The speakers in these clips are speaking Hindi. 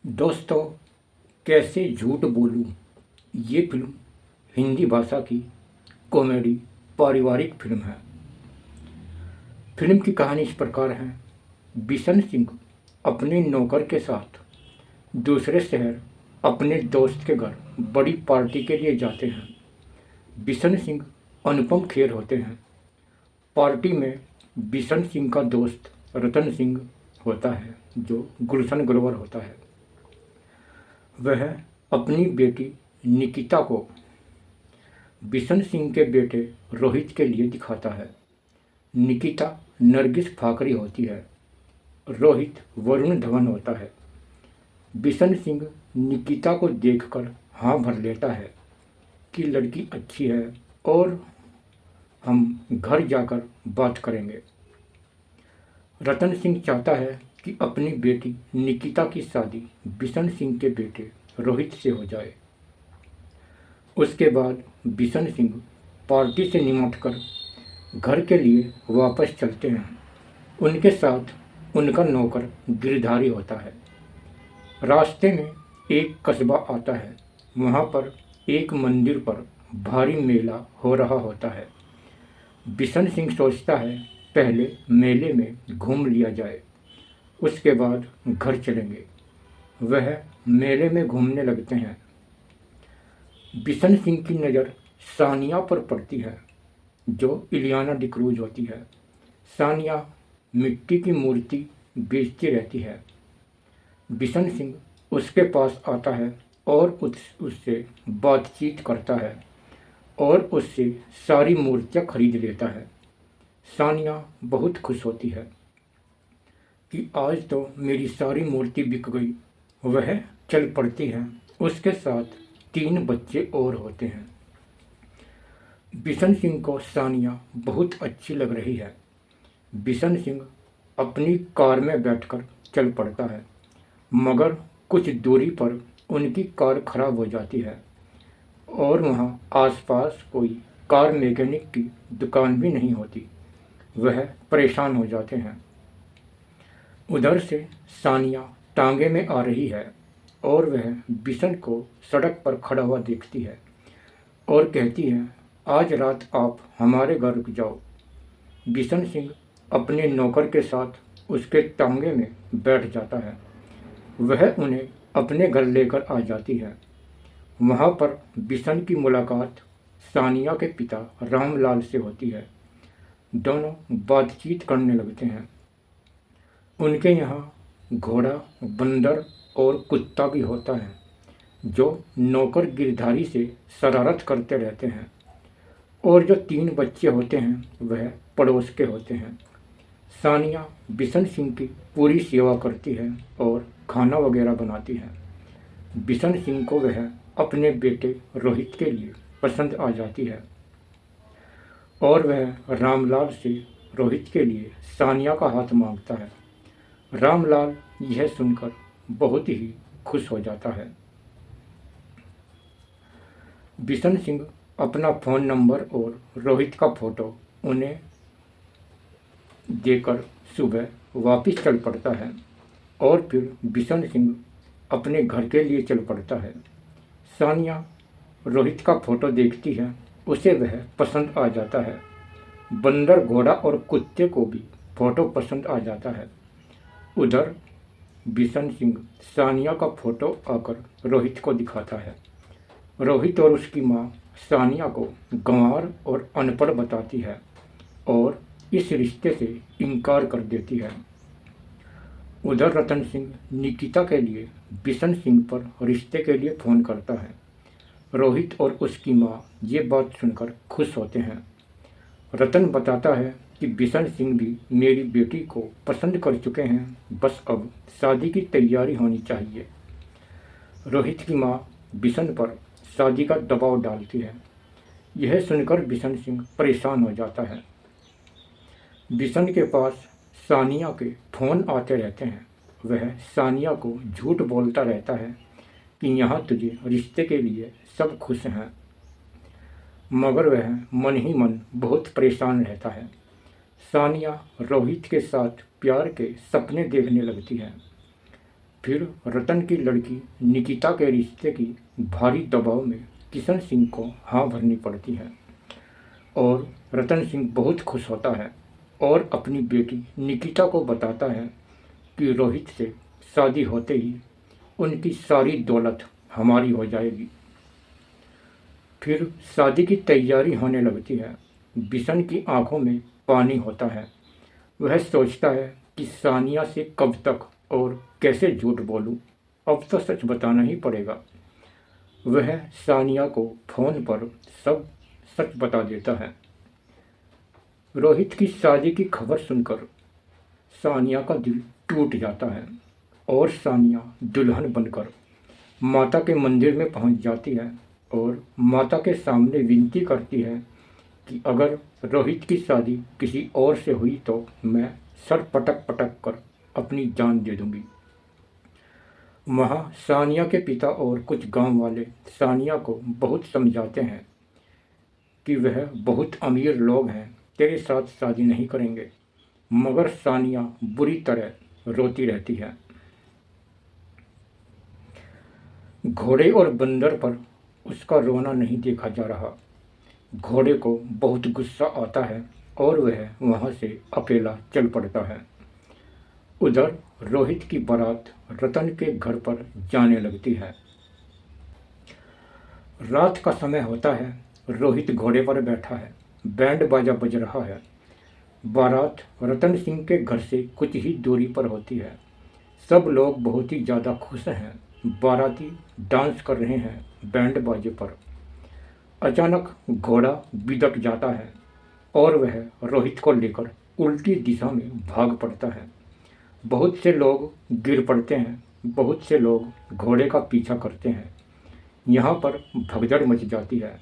दोस्तों, कैसे झूठ बोलूं। ये फिल्म हिंदी भाषा की कॉमेडी पारिवारिक फिल्म है। फिल्म की कहानी इस प्रकार है। बिशन सिंह अपने नौकर के साथ दूसरे शहर अपने दोस्त के घर बड़ी पार्टी के लिए जाते हैं। बिशन सिंह अनुपम खेर होते हैं। पार्टी में बिशन सिंह का दोस्त रतन सिंह होता है, जो गुलशन ग्रोवर होता है। वह अपनी बेटी निकिता को बिशन सिंह के बेटे रोहित के लिए दिखाता है। निकिता नरगिस फाकरी होती है। रोहित वरुण धवन होता है। बिशन सिंह निकिता को देखकर हाँ भर लेता है कि लड़की अच्छी है और हम घर जाकर बात करेंगे। रतन सिंह चाहता है कि अपनी बेटी निकिता की शादी बिशन सिंह के बेटे रोहित से हो जाए। उसके बाद बिशन सिंह पार्टी से निमटकर घर के लिए वापस चलते हैं। उनके साथ उनका नौकर गिरधारी होता है। रास्ते में एक कस्बा आता है। वहाँ पर एक मंदिर पर भारी मेला हो रहा होता है। बिशन सिंह सोचता है पहले मेले में घूम लिया जाए, उसके बाद घर चलेंगे। वह मेले में घूमने लगते हैं। बिशन सिंह की नज़र सानिया पर पड़ती है, जो इलियाना डिक्रूज होती है। सानिया मिट्टी की मूर्ति बेचती रहती है। बिशन सिंह उसके पास आता है और उससे बातचीत करता है और उससे सारी मूर्तियाँ खरीद लेता है। सानिया बहुत खुश होती है कि आज तो मेरी सारी मूर्ति बिक गई। वह चल पड़ती है। उसके साथ 3 बच्चे और होते हैं। बिशन सिंह को सानिया बहुत अच्छी लग रही है। बिशन सिंह अपनी कार में बैठकर चल पड़ता है, मगर कुछ दूरी पर उनकी कार खराब हो जाती है और वहाँ आसपास कोई कार मैकेनिक की दुकान भी नहीं होती। वह परेशान हो जाते हैं। उधर से सानिया टांगे में आ रही है और वह बिशन को सड़क पर खड़ा हुआ देखती है और कहती है, आज रात आप हमारे घर रुक जाओ। बिशन सिंह अपने नौकर के साथ उसके टांगे में बैठ जाता है। वह उन्हें अपने घर लेकर आ जाती है। वहाँ पर बिशन की मुलाकात सानिया के पिता रामलाल से होती है। दोनों बातचीत करने लगते हैं। उनके यहाँ घोड़ा, बंदर और कुत्ता भी होता है, जो नौकर गिरधारी से शरारत करते रहते हैं। और जो 3 बच्चे होते हैं वह पड़ोस के होते हैं। सानिया बिशन सिंह की पूरी सेवा करती है और खाना वगैरह बनाती है। बिशन सिंह को वह अपने बेटे रोहित के लिए पसंद आ जाती है और वह रामलाल से रोहित के लिए सानिया का हाथ मांगता है। रामलाल यह सुनकर बहुत ही खुश हो जाता है। बिशन सिंह अपना फ़ोन नंबर और रोहित का फ़ोटो उन्हें देकर सुबह वापस चल पड़ता है और फिर बिशन सिंह अपने घर के लिए चल पड़ता है। सानिया रोहित का फ़ोटो देखती है, उसे वह पसंद आ जाता है। बंदर, घोड़ा और कुत्ते को भी फ़ोटो पसंद आ जाता है। उधर बिशन सिंह सानिया का फ़ोटो आकर रोहित को दिखाता है। रोहित और उसकी माँ सानिया को गंवार और अनपढ़ बताती है और इस रिश्ते से इनकार कर देती है। उधर रतन सिंह निकिता के लिए बिशन सिंह पर रिश्ते के लिए फ़ोन करता है। रोहित और उसकी माँ ये बात सुनकर खुश होते हैं। रतन बताता है कि बिशन सिंह भी मेरी बेटी को पसंद कर चुके हैं, बस अब शादी की तैयारी होनी चाहिए। रोहित की माँ बिशन पर शादी का दबाव डालती है। यह सुनकर बिशन सिंह परेशान हो जाता है। बिशन के पास सानिया के फ़ोन आते रहते हैं। वह सानिया को झूठ बोलता रहता है कि यहाँ तुझे रिश्ते के लिए सब खुश हैं, मगर वह मन ही मन बहुत परेशान रहता है। सानिया रोहित के साथ प्यार के सपने देखने लगती है। फिर रतन की लड़की निकिता के रिश्ते की भारी दबाव में किशन सिंह को हाँ भरनी पड़ती है और रतन सिंह बहुत खुश होता है और अपनी बेटी निकिता को बताता है कि रोहित से शादी होते ही उनकी सारी दौलत हमारी हो जाएगी। फिर शादी की तैयारी होने लगती है। बिशन की आंखों में पानी होता है। वह सोचता है कि सानिया से कब तक और कैसे झूठ बोलूं, अब तो सच बताना ही पड़ेगा। वह सानिया को फोन पर सब सच बता देता है। रोहित की शादी की खबर सुनकर सानिया का दिल टूट जाता है और सानिया दुल्हन बनकर माता के मंदिर में पहुंच जाती है और माता के सामने विनती करती है कि अगर रोहित की शादी किसी और से हुई तो मैं सर पटक पटक कर अपनी जान दे दूंगी। वहाँ सानिया के पिता और कुछ गांव वाले सानिया को बहुत समझाते हैं कि वह बहुत अमीर लोग हैं, तेरे साथ शादी नहीं करेंगे, मगर सानिया बुरी तरह रोती रहती है। घोड़े और बंदर पर उसका रोना नहीं देखा जा रहा। घोड़े को बहुत गुस्सा आता है और वह वहाँ से अकेला चल पड़ता है। उधर रोहित की बारात रतन के घर पर जाने लगती है। रात का समय होता है। रोहित घोड़े पर बैठा है। बैंड बाजा बज रहा है। बारात रतन सिंह के घर से कुछ ही दूरी पर होती है। सब लोग बहुत ही ज़्यादा खुश हैं। बाराती डांस कर रहे हैं बैंड बाजे पर। अचानक घोड़ा बिदक जाता है और वह रोहित को लेकर उल्टी दिशा में भाग पड़ता है। बहुत से लोग गिर पड़ते हैं। बहुत से लोग घोड़े का पीछा करते हैं। यहाँ पर भगदड़ मच जाती है।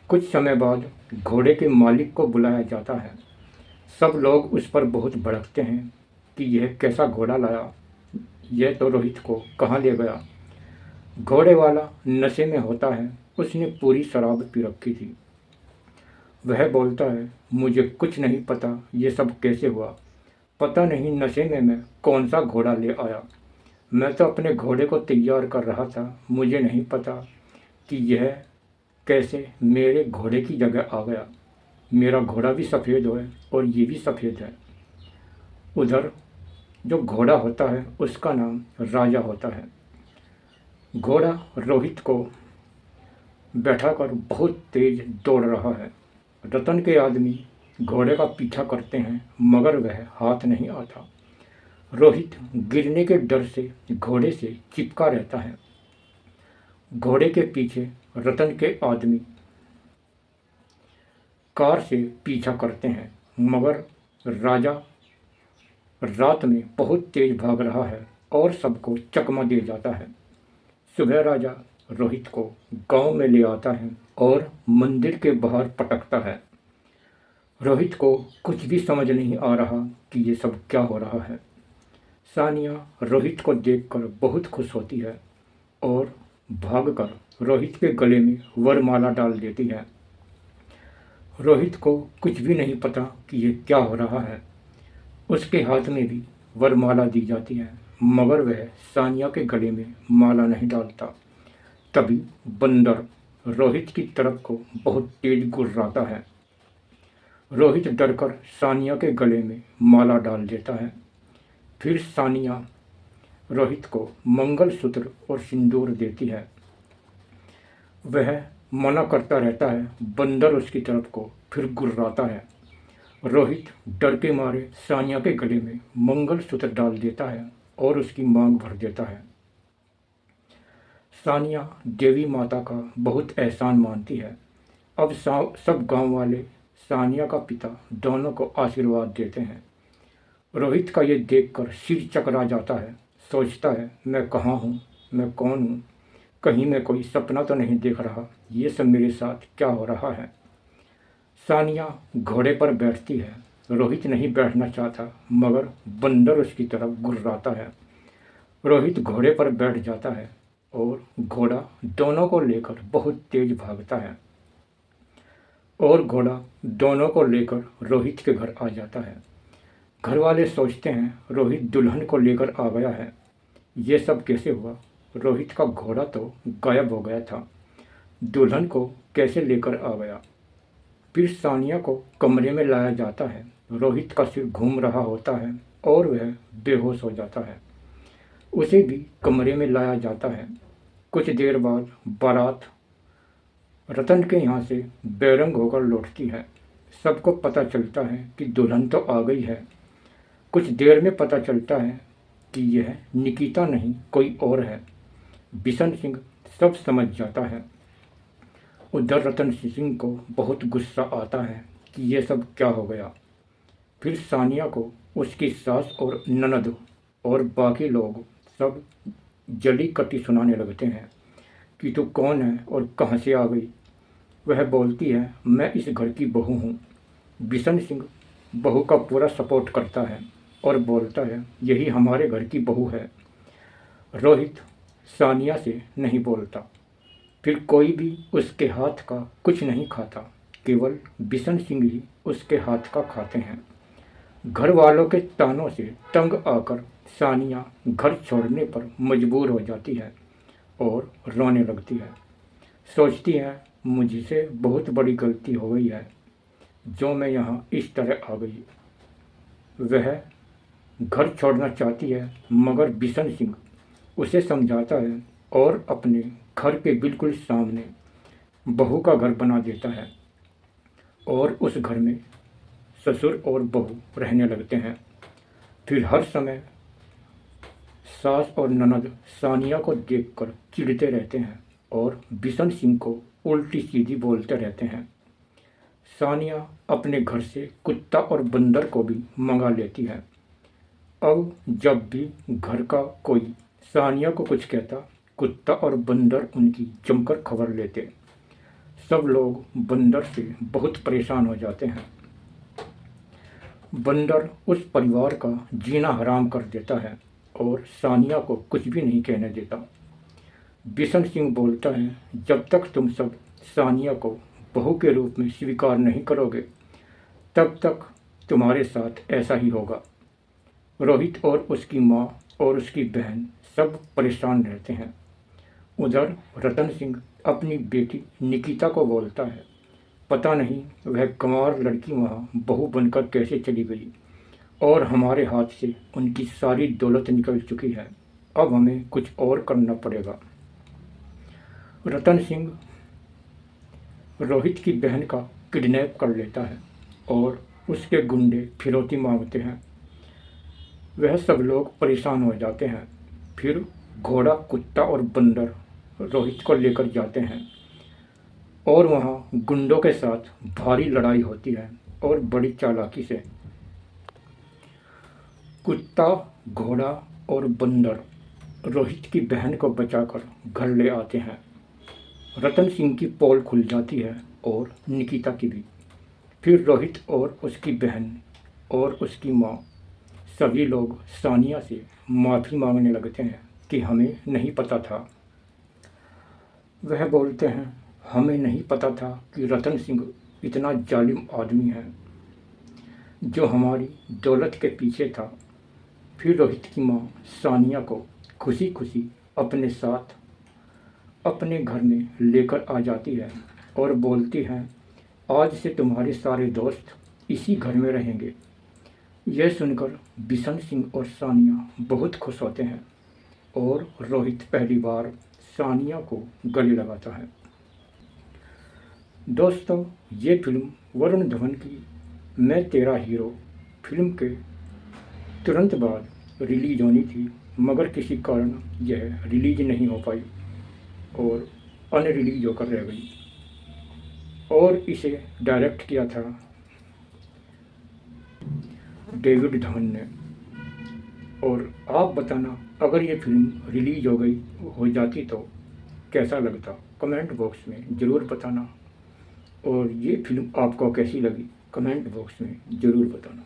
कुछ समय बाद घोड़े के मालिक को बुलाया जाता है। सब लोग उस पर बहुत भड़कते हैं कि यह कैसा घोड़ा लाया, यह तो रोहित को कहाँ ले गया। घोड़े वाला नशे में होता है। उसने पूरी शराब पी रखी थी। वह बोलता है, मुझे कुछ नहीं पता ये सब कैसे हुआ। पता नहीं नशे में मैं कौन सा घोड़ा ले आया। मैं तो अपने घोड़े को तैयार कर रहा था। मुझे नहीं पता कि यह कैसे मेरे घोड़े की जगह आ गया। मेरा घोड़ा भी सफ़ेद है और ये भी सफ़ेद है। उधर जो घोड़ा होता है उसका नाम राजा होता है। घोड़ा रोहित को बैठाकर बहुत तेज दौड़ रहा है। रतन के आदमी घोड़े का पीछा करते हैं मगर वह हाथ नहीं आता। रोहित गिरने के डर से घोड़े से चिपका रहता है। घोड़े के पीछे रतन के आदमी कार से पीछा करते हैं मगर राजा रात में बहुत तेज भाग रहा है और सबको चकमा दे जाता है। सुबह राजा रोहित को गांव में ले आता है और मंदिर के बाहर पटकता है। रोहित को कुछ भी समझ नहीं आ रहा कि ये सब क्या हो रहा है। सानिया रोहित को देखकर बहुत खुश होती है और भागकर रोहित के गले में वरमाला डाल देती है। रोहित को कुछ भी नहीं पता कि ये क्या हो रहा है। उसके हाथ में भी वरमाला दी जाती है मगर वह सानिया के गले में माला नहीं डालता। तभी बंदर रोहित की तरफ को बहुत तेज गुर्राता है। रोहित डरकर सानिया के गले में माला डाल देता है। फिर सानिया रोहित को मंगलसूत्र और सिंदूर देती है। वह मना करता रहता है। बंदर उसकी तरफ को फिर गुर्राता है। रोहित डर के मारे सानिया के गले में मंगलसूत्र डाल देता है और उसकी मांग भर देता है। सानिया देवी माता का बहुत एहसान मानती है। अब सब गांव वाले सानिया का पिता दोनों को आशीर्वाद देते हैं। रोहित का ये देखकर सिर चकरा जाता है। सोचता है, मैं कहाँ हूँ, मैं कौन हूँ, कहीं मैं कोई सपना तो नहीं देख रहा, ये सब मेरे साथ क्या हो रहा है। सानिया घोड़े पर बैठती है। रोहित नहीं बैठना चाहता मगर बंदर उसकी तरफ गुर्राता है। रोहित घोड़े पर बैठ जाता है और घोड़ा दोनों को लेकर बहुत तेज भागता है और घोड़ा दोनों को लेकर रोहित के घर आ जाता है। घर वाले सोचते हैं रोहित दुल्हन को लेकर आ गया है। ये सब कैसे हुआ? रोहित का घोड़ा तो गायब हो गया था, दुल्हन को कैसे लेकर आ गया? फिर सानिया को कमरे में लाया जाता है। रोहित का सिर घूम रहा होता है और वह बेहोश हो जाता है। उसे भी कमरे में लाया जाता है। कुछ देर बाद बारात रतन के यहाँ से बेरंग होकर लौटती है। सबको पता चलता है कि दुल्हन तो आ गई है। कुछ देर में पता चलता है कि यह निकिता नहीं कोई और है। बिशन सिंह सब समझ जाता है। उधर रतन सिंह को बहुत गुस्सा आता है कि ये सब क्या हो गया। फिर सानिया को उसकी सास और ननद और बाकी लोग सब जली कटी सुनाने लगते हैं कि तू कौन है और कहाँ से आ गई। वह बोलती है, मैं इस घर की बहू हूँ। बिशन सिंह बहू का पूरा सपोर्ट करता है और बोलता है, यही हमारे घर की बहू है। रोहित सानिया से नहीं बोलता। फिर कोई भी उसके हाथ का कुछ नहीं खाता, केवल बिशन सिंह ही उसके हाथ का खाते हैं। घर वालों के तानों से तंग आकर सानिया घर छोड़ने पर मजबूर हो जाती है और रोने लगती है। सोचती है, मुझसे बहुत बड़ी गलती हो गई है जो मैं यहाँ इस तरह आ गई। वह घर छोड़ना चाहती है मगर बिशन सिंह उसे समझाता है और अपने घर के बिल्कुल सामने बहू का घर बना देता है और उस घर में ससुर और बहू रहने लगते हैं। फिर हर समय सास और ननद सानिया को देखकर चिढ़ते रहते हैं और बिशन सिंह को उल्टी सीधी बोलते रहते हैं। सानिया अपने घर से कुत्ता और बंदर को भी मंगा लेती है। अब जब भी घर का कोई सानिया को कुछ कहता, कुत्ता और बंदर उनकी जमकर खबर लेते। सब लोग बंदर से बहुत परेशान हो जाते हैं। बंदर उस परिवार का जीना हराम कर देता है और सानिया को कुछ भी नहीं कहने देता। बिशन सिंह बोलता है, जब तक तुम सब सानिया को बहू के रूप में स्वीकार नहीं करोगे तब तक तुम्हारे साथ ऐसा ही होगा। रोहित और उसकी माँ और उसकी बहन सब परेशान रहते हैं। उधर रतन सिंह अपनी बेटी निकिता को बोलता है, पता नहीं वह गंवार लड़की वहाँ बहू बनकर कैसे चली गई और हमारे हाथ से उनकी सारी दौलत निकल चुकी है। अब हमें कुछ और करना पड़ेगा। रतन सिंह रोहित की बहन का किडनैप कर लेता है और उसके गुंडे फिरौती मांगते हैं। वह सब लोग परेशान हो जाते हैं। फिर घोड़ा, कुत्ता और बंदर रोहित को लेकर जाते हैं और वहाँ गुंडों के साथ भारी लड़ाई होती है और बड़ी चालाकी से कुत्ता, घोड़ा और बंदर रोहित की बहन को बचाकर घर ले आते हैं। रतन सिंह की पोल खुल जाती है और निकिता की भी। फिर रोहित और उसकी बहन और उसकी माँ सभी लोग सानिया से माफ़ी मांगने लगते हैं कि हमें नहीं पता था। वह बोलते हैं, हमें नहीं पता था कि रतन सिंह इतना जालिम आदमी है जो हमारी दौलत के पीछे था। फिर रोहित की माँ सानिया को खुशी खुशी अपने साथ अपने घर में लेकर आ जाती है और बोलती है, आज से तुम्हारे सारे दोस्त इसी घर में रहेंगे। यह सुनकर बिशन सिंह और सानिया बहुत खुश होते हैं और रोहित पहली बार सानिया को गले लगाता है। दोस्तों, ये फिल्म वरुण धवन की मैं तेरा हीरो फिल्म के तुरंत बाद रिलीज होनी थी मगर किसी कारण यह रिलीज नहीं हो पाई और अनरिलीज होकर रह गई। और इसे डायरेक्ट किया था डेविड धवन ने। और आप बताना, अगर ये फिल्म रिलीज हो जाती तो कैसा लगता, कमेंट बॉक्स में ज़रूर बताना। और ये फिल्म आपको कैसी लगी कमेंट बॉक्स में ज़रूर बताना।